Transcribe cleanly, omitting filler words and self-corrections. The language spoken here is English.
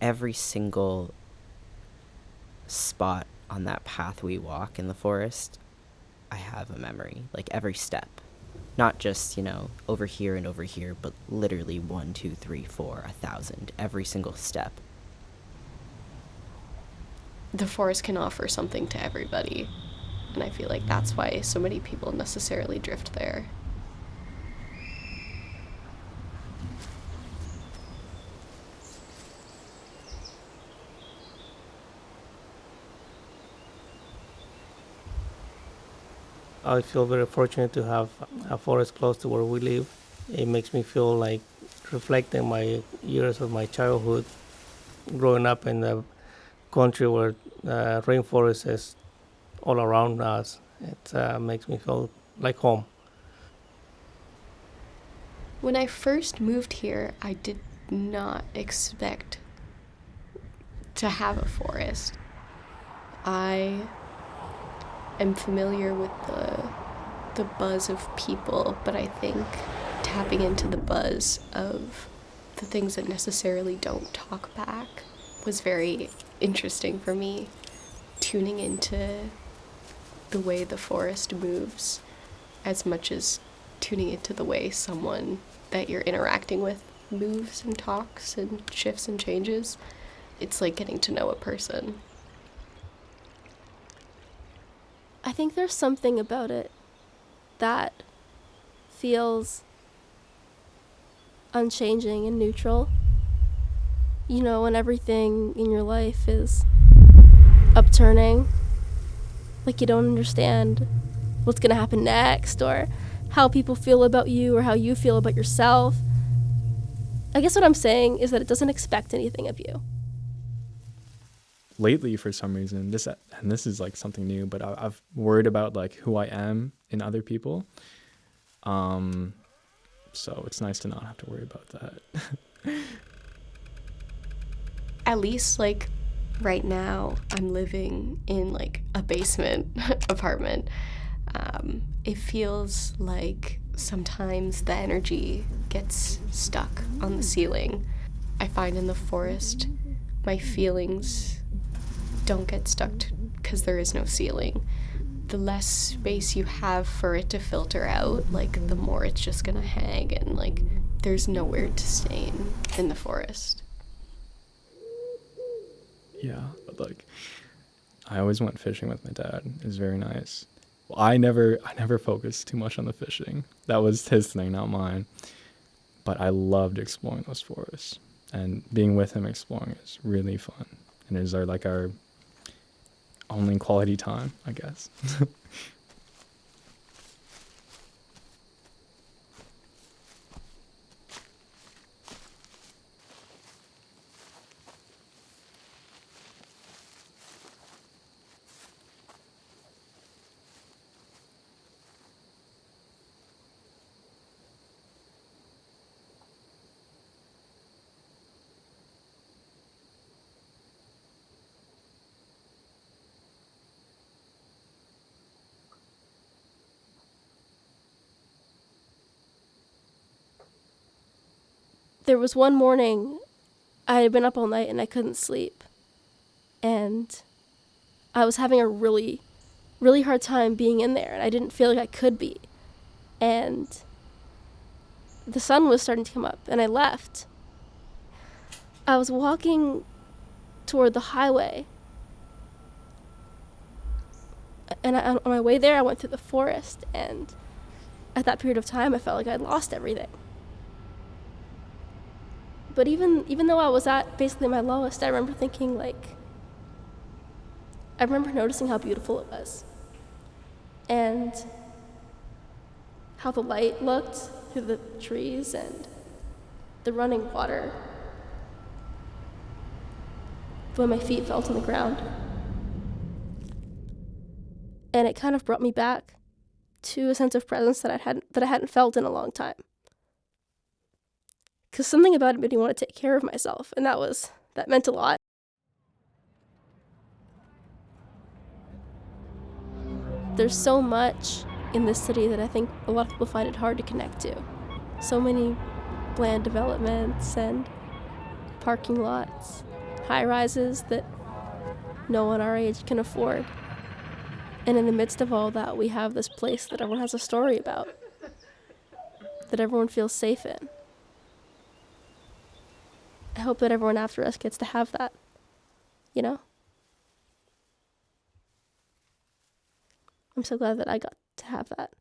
every single spot on that path we walk in the forest, I have a memory, like every step. Not just, over here and over here, but literally 1, 2, 3, 4, 1,000, every single step. The forest can offer something to everybody, and I feel like that's why so many people necessarily drift there. I feel very fortunate to have a forest close to where we live. It makes me feel like reflecting my years of my childhood, growing up in the country where rainforest is all around us. It makes me feel like home. When I first moved here, I did not expect to have a forest. I am familiar with the buzz of people, but I think tapping into the buzz of the things that necessarily don't talk back was very interesting for me. Tuning into the way the forest moves as much as tuning into the way someone that you're interacting with moves and talks and shifts and changes. It's like getting to know a person. I think there's something about it that feels unchanging and neutral. When everything in your life is upturning, like you don't understand what's gonna happen next or how people feel about you or how you feel about yourself. I guess what I'm saying is that it doesn't expect anything of you. Lately, for some reason, this is like something new, but I've worried about like who I am in other people. So it's nice to not have to worry about that. At least like right now, I'm living in like a basement apartment. It feels like sometimes the energy gets stuck on the ceiling. I find in the forest, my feelings don't get stuck because there is no ceiling. The less space you have for it to filter out, like the more it's just gonna hang, and like there's nowhere to stay in the forest. Yeah, but like I always went fishing with my dad. It was very nice. Well, I never focused too much on the fishing. That was his thing, not mine. But I loved exploring those forests, and being with him exploring is really fun. And it was our only quality time, I guess. There was one morning I had been up all night and I couldn't sleep. And I was having a really, really hard time being in there, and I didn't feel like I could be. And the sun was starting to come up, and I left. I was walking toward the highway, and on my way there, I went through the forest, and at that period of time, I felt like I'd lost everything. But even though I was at basically my lowest, I remember thinking, I remember noticing how beautiful it was. And how the light looked through the trees and the running water when my feet felt on the ground. And it kind of brought me back to a sense of presence that I hadn't felt in a long time. Because something about it made me want to take care of myself, and that meant a lot. There's so much in this city that I think a lot of people find it hard to connect to. So many bland developments and parking lots high rises that no one our age can afford. And in the midst of all that, we have this place that everyone has a story about, that everyone feels safe in. I hope that everyone after us gets to have that, you know? I'm so glad that I got to have that.